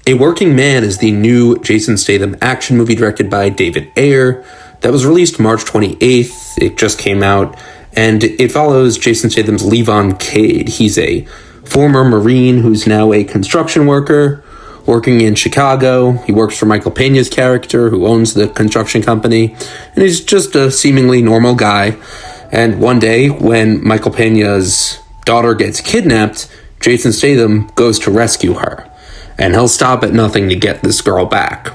A Working Man is the new Jason Statham action movie directed by David Ayer that was released March 28th. It just came out, and it follows Jason Statham's Levon Cade. He's a former Marine who's now a construction worker working in Chicago. He works for Michael Pena's character, who owns the construction company, and he's just a seemingly normal guy. And one day, when Michael Pena's daughter gets kidnapped, Jason Statham goes to rescue her, and he'll stop at nothing to get this girl back.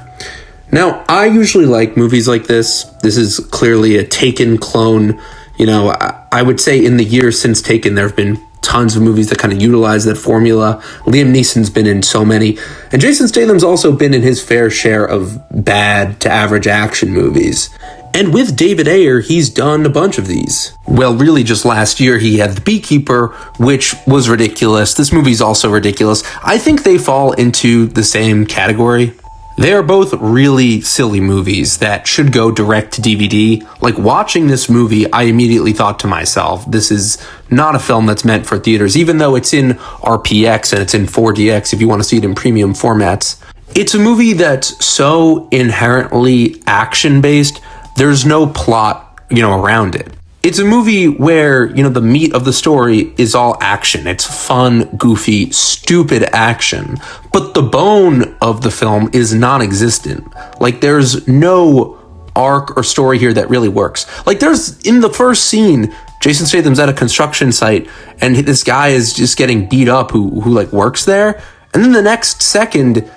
Now, I usually like movies like this. This is clearly a Taken clone. You know, I would say in the years since Taken, there have been tons of movies that kind of utilize that formula. Liam Neeson's been in so many, and Jason Statham's also been in his fair share of bad to average action movies. And with David Ayer, he's done a bunch of these. Well, really just last year he had The Beekeeper, which was ridiculous. This movie's also ridiculous. I think they fall into the same category. They are both really silly movies that should go direct to DVD. Like, watching this movie, I immediately thought to myself, this is not a film that's meant for theaters, even though it's in RPX and it's in 4DX if you want to see it in premium formats. It's a movie that's so inherently action-based, there's no plot, around it. It's a movie where, the meat of the story is all action. It's fun, goofy, stupid action. But the bone of the film is non-existent. Like, there's no arc or story here that really works. Like, there's, in the first scene, Jason Statham's at a construction site, and this guy is just getting beat up who works there. And then the next second,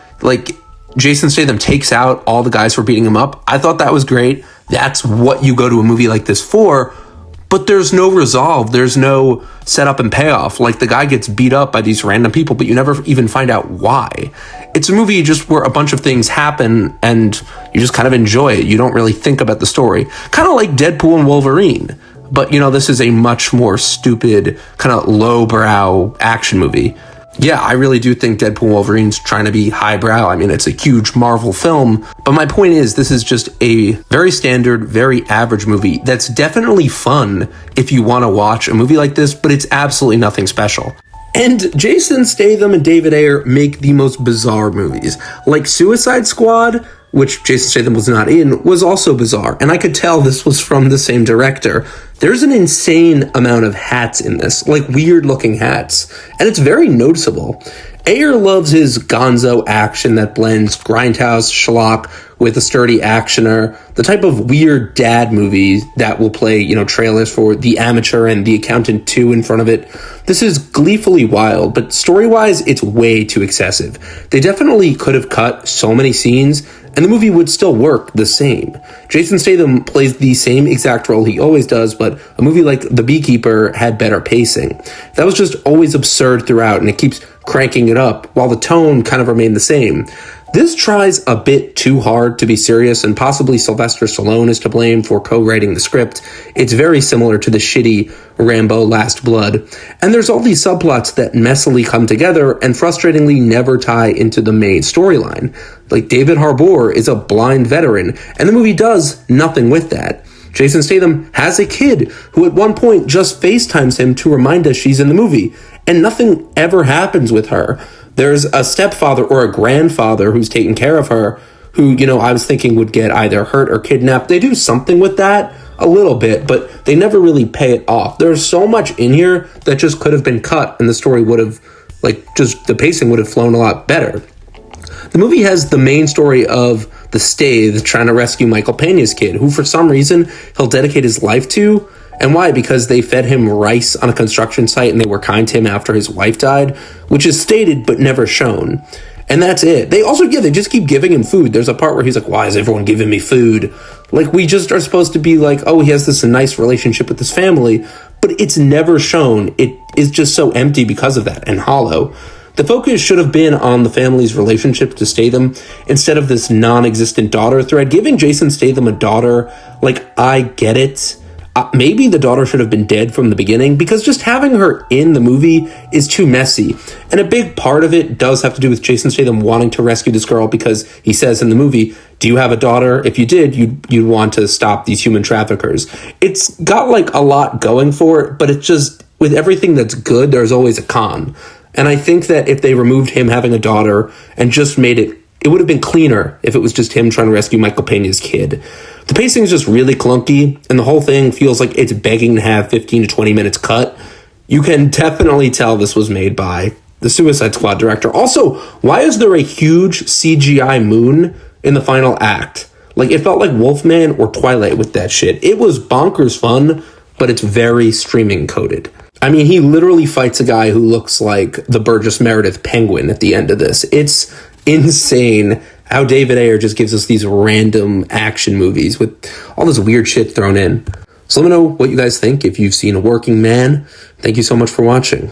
Jason Statham takes out all the guys for beating him up. I thought that was great. That's what you go to a movie like this for. But there's no resolve. There's no setup and payoff. Like, the guy gets beat up by these random people, but you never even find out why. It's a movie just where a bunch of things happen and you just kind of enjoy it. You don't really think about the story. Kind of like Deadpool and Wolverine. But, this is a much more stupid, kind of lowbrow action movie. Yeah, I really do think Deadpool and Wolverine's trying to be highbrow. I mean, it's a huge Marvel film. But my point is, this is just a very standard, very average movie that's definitely fun if you want to watch a movie like this, but it's absolutely nothing special. And Jason Statham and David Ayer make the most bizarre movies. Like Suicide Squad, which Jason Statham was not in, was also bizarre. And I could tell this was from the same director. There's an insane amount of hats in this, like weird looking hats. And it's very noticeable. Ayer loves his gonzo action that blends grindhouse schlock with a sturdy actioner, the type of weird dad movie that will play, trailers for The Amateur and The Accountant 2 in front of it. This is gleefully wild, but story-wise, it's way too excessive. They definitely could have cut so many scenes, and the movie would still work the same. Jason Statham plays the same exact role he always does, but a movie like The Beekeeper had better pacing. That was just always absurd throughout, and it keeps cranking it up, while the tone kind of remained the same. This tries a bit too hard to be serious, and possibly Sylvester Stallone is to blame for co-writing the script. It's very similar to the shitty Rambo Last Blood. And there's all these subplots that messily come together and frustratingly never tie into the main storyline. Like, David Harbour is a blind veteran, and the movie does nothing with that. Jason Statham has a kid who at one point just FaceTimes him to remind us she's in the movie, and nothing ever happens with her. There's a stepfather or a grandfather who's taking care of her who, I was thinking would get either hurt or kidnapped. They do something with that a little bit, but they never really pay it off. There's so much in here that just could have been cut and the story would have, the pacing would have flown a lot better. The movie has the main story of the Staith trying to rescue Michael Pena's kid, who for some reason he'll dedicate his life to. And why? Because they fed him rice on a construction site and they were kind to him after his wife died, which is stated but never shown. And that's it. They just keep giving him food. There's a part where he's like, why is everyone giving me food? Like, we just are supposed to be like, oh, he has this nice relationship with his family, but it's never shown. It is just so empty because of that and hollow. The focus should have been on the family's relationship to Statham instead of this non-existent daughter thread. Giving Jason Statham a daughter, I get it. Maybe the daughter should have been dead from the beginning, because just having her in the movie is too messy. And a big part of it does have to do with Jason Statham wanting to rescue this girl, because he says in the movie, do you have a daughter? If you did, you'd want to stop these human traffickers. It's got a lot going for it, but it's just, with everything that's good, there's always a con. And I think that if they removed him having a daughter and just made it would have been cleaner if it was just him trying to rescue Michael Pena's kid. The pacing is just really clunky, and the whole thing feels like it's begging to have 15 to 20 minutes cut. You can definitely tell this was made by the Suicide Squad director. Also, why is there a huge CGI moon in the final act? Like, it felt like Wolfman or Twilight with that shit. It was bonkers fun, but it's very streaming coded. I mean, he literally fights a guy who looks like the Burgess Meredith penguin at the end of this. It's insane how David Ayer just gives us these random action movies with all this weird shit thrown in. So let me know what you guys think if you've seen A Working Man. Thank you so much for watching.